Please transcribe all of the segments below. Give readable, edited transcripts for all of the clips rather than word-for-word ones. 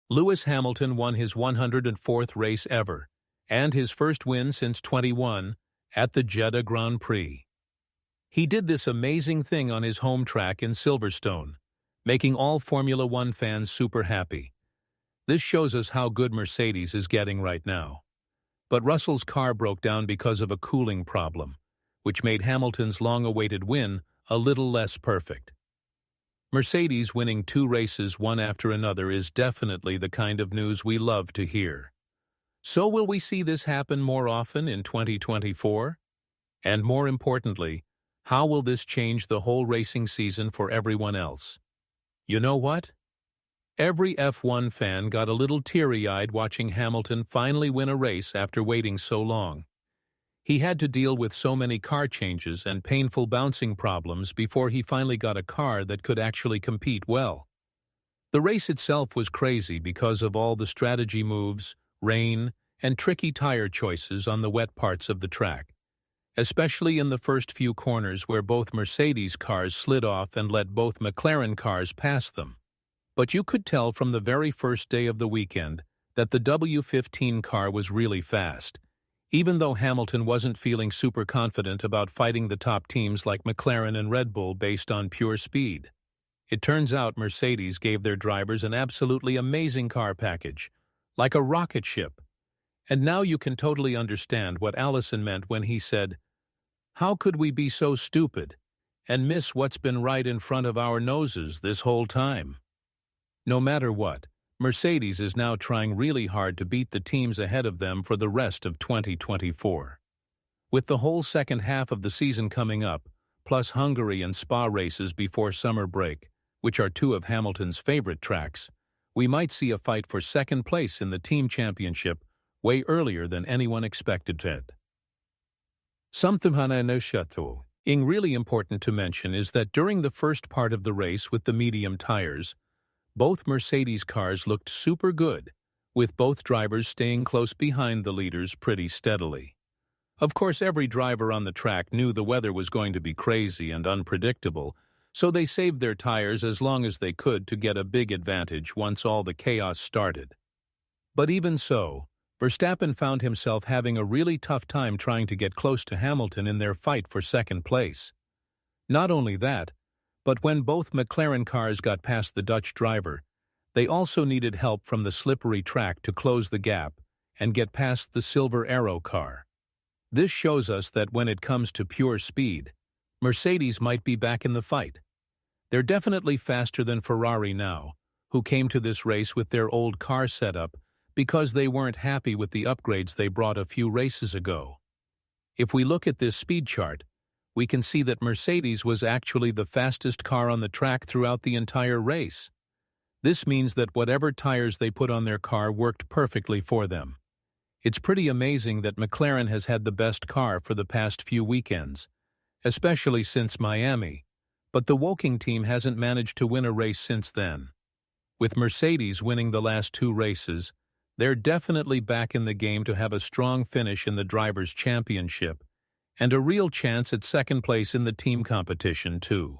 Lewis Hamilton won his 104th race ever, and his first win since 21 at the Jeddah Grand Prix. He did this amazing thing on his home track in Silverstone, making all Formula One fans super happy. This shows us how good Mercedes is getting right now. But Russell's car broke down because of a cooling problem, which made Hamilton's long-awaited win a little less perfect. Mercedes winning 2 races one after another is definitely the kind of news we love to hear. So will we see this happen more often in 2024? And more importantly, how will this change the whole racing season for everyone else? You know what? Every F1 fan got a little teary-eyed watching Hamilton finally win a race after waiting so long. He had to deal with so many car changes and painful bouncing problems before he finally got a car that could actually compete well. The race itself was crazy because of all the strategy moves, rain, and tricky tire choices on the wet parts of the track, especially in the first few corners where both Mercedes cars slid off and let both McLaren cars pass them. But you could tell from the very first day of the weekend that the W15 car was really fast, even though Hamilton wasn't feeling super confident about fighting the top teams like McLaren and Red Bull based on pure speed. It turns out Mercedes gave their drivers an absolutely amazing car package, like a rocket ship. And now you can totally understand what Allison meant when he said, "How could we be so stupid and miss what's been right in front of our noses this whole time?" No matter what, Mercedes is now trying really hard to beat the teams ahead of them for the rest of 2024. With the whole second half of the season coming up, plus Hungary and Spa races before summer break, which are 2 of Hamilton's favorite tracks, we might see a fight for second place in the team championship way earlier than anyone expected it. Something really important to mention is that during the first part of the race with the medium tires, both Mercedes cars looked super good, with both drivers staying close behind the leaders pretty steadily. Of course, every driver on the track knew the weather was going to be crazy and unpredictable, so they saved their tires as long as they could to get a big advantage once all the chaos started. But even so, Verstappen found himself having a really tough time trying to get close to Hamilton in their fight for second place. Not only that, but when both McLaren cars got past the Dutch driver, they also needed help from the slippery track to close the gap and get past the Silver Arrow car. This shows us that when it comes to pure speed, Mercedes might be back in the fight. They're definitely faster than Ferrari now, who came to this race with their old car setup because they weren't happy with the upgrades they brought a few races ago. If we look at this speed chart, we can see that Mercedes was actually the fastest car on the track throughout the entire race. This means that whatever tires they put on their car worked perfectly for them. It's pretty amazing that McLaren has had the best car for the past few weekends, especially since Miami, but the Woking team hasn't managed to win a race since then. With Mercedes winning the last 2 races, they're definitely back in the game to have a strong finish in the Drivers' Championship, and a real chance at second place in the team competition, too.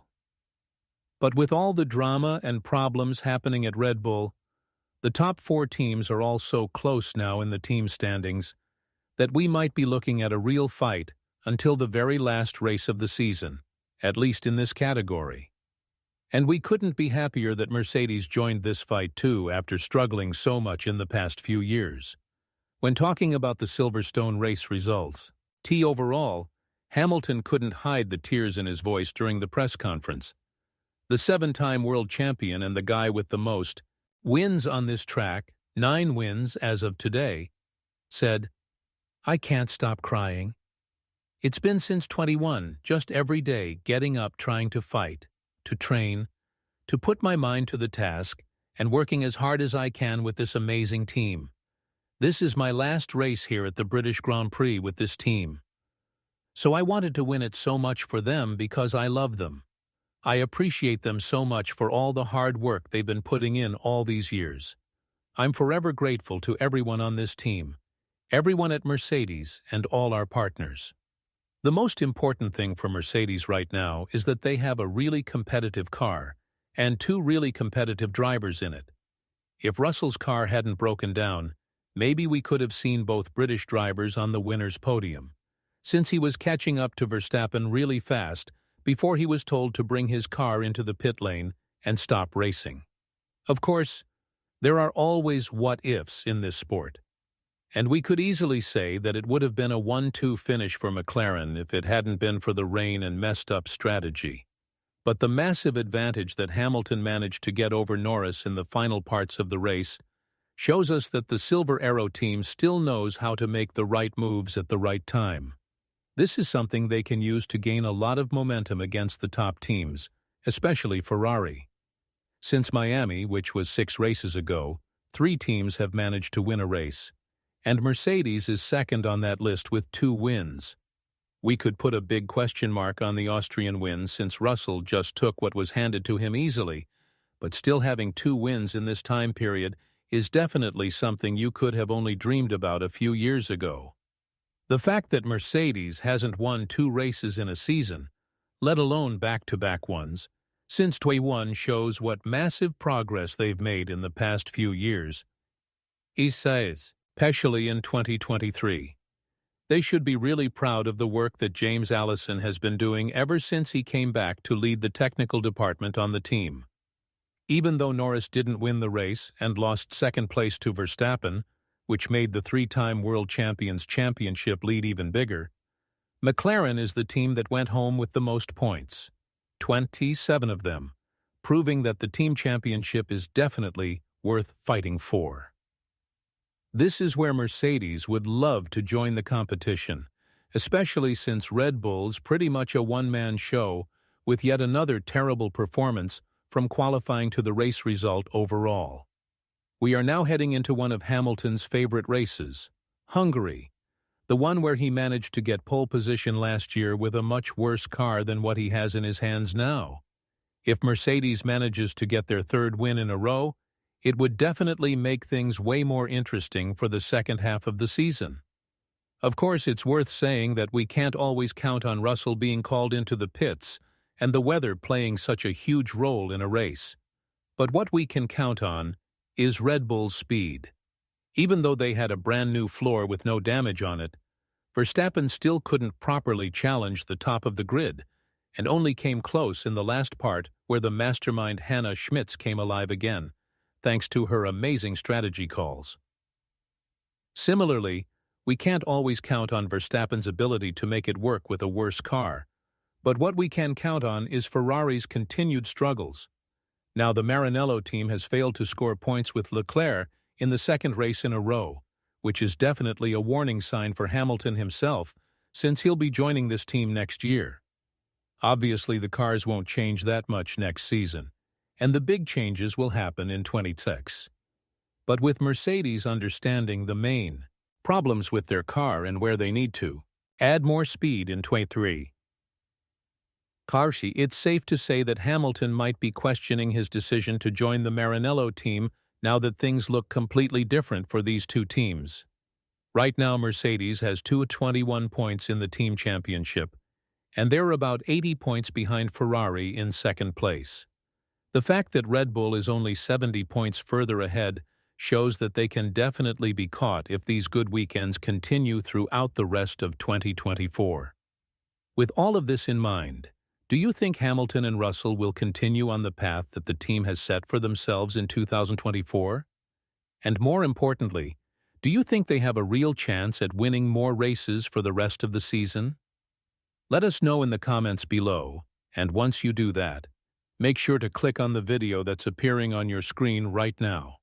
But with all the drama and problems happening at Red Bull, the top 4 teams are all so close now in the team standings that we might be looking at a real fight until the very last race of the season, at least in this category. And we couldn't be happier that Mercedes joined this fight, too, after struggling so much in the past few years. When talking about the Silverstone race results, overall, Hamilton couldn't hide the tears in his voice during the press conference. The 7-time world champion and the guy with the most wins on this track, 9 wins as of today, said, "I can't stop crying. It's been since 21, just every day getting up trying to fight, to train, to put my mind to the task, and working as hard as I can with this amazing team. This is my last race here at the British Grand Prix with this team. So I wanted to win it so much for them because I love them. I appreciate them so much for all the hard work they've been putting in all these years. I'm forever grateful to everyone on this team, everyone at Mercedes, and all our partners." The most important thing for Mercedes right now is that they have a really competitive car and 2 really competitive drivers in it. If Russell's car hadn't broken down, maybe we could have seen both British drivers on the winner's podium, since he was catching up to Verstappen really fast before he was told to bring his car into the pit lane and stop racing. Of course, there are always what-ifs in this sport, and we could easily say that it would have been a 1-2 finish for McLaren if it hadn't been for the rain and messed-up strategy. But the massive advantage that Hamilton managed to get over Norris in the final parts of the race shows us that the Silver Arrow team still knows how to make the right moves at the right time. This is something they can use to gain a lot of momentum against the top teams, especially Ferrari. Since Miami, which was 6 races ago, 3 teams have managed to win a race, and Mercedes is second on that list with 2 wins. We could put a big question mark on the Austrian win since Russell just took what was handed to him easily, but still having 2 wins in this time period is definitely something you could have only dreamed about a few years ago. The fact that Mercedes hasn't won 2 races in a season, let alone back-to-back ones, since 2021 shows what massive progress they've made in the past few years. Especially in 2023. They should be really proud of the work that James Allison has been doing ever since he came back to lead the technical department on the team. Even though Norris didn't win the race and lost second place to Verstappen, which made the 3-time world champions' championship lead even bigger, McLaren is the team that went home with the most points, 27 of them, proving that the team championship is definitely worth fighting for. This is where Mercedes would love to join the competition, especially since Red Bull's pretty much a one-man show with yet another terrible performance from qualifying to the race result overall. We are now heading into one of Hamilton's favorite races, Hungary, the one where he managed to get pole position last year with a much worse car than what he has in his hands now. If Mercedes manages to get their 3rd win in a row, it would definitely make things way more interesting for the second half of the season. Of course, it's worth saying that we can't always count on Russell being called into the pits and the weather playing such a huge role in a race. But what we can count on is Red Bull's speed. Even though they had a brand new floor with no damage on it, Verstappen still couldn't properly challenge the top of the grid and only came close in the last part where the mastermind Hannah Schmitz came alive again, thanks to her amazing strategy calls. Similarly, we can't always count on Verstappen's ability to make it work with a worse car, but what we can count on is Ferrari's continued struggles. Now the Maranello team has failed to score points with Leclerc in the 2nd race in a row, which is definitely a warning sign for Hamilton himself, since he'll be joining this team next year. Obviously, the cars won't change that much next season, and the big changes will happen in 2026. But with Mercedes understanding the main problems with their car and where they need to add more speed in 2023, it's safe to say that Hamilton might be questioning his decision to join the Maranello team now that things look completely different for these 2 teams. Right now, Mercedes has 21 points in the team championship, and they're about 80 points behind Ferrari in 2nd place. The fact that Red Bull is only 70 points further ahead shows that they can definitely be caught if these good weekends continue throughout the rest of 2024. With all of this in mind, do you think Hamilton and Russell will continue on the path that the team has set for themselves in 2024? And more importantly, do you think they have a real chance at winning more races for the rest of the season? Let us know in the comments below, and once you do that, make sure to click on the video that's appearing on your screen right now.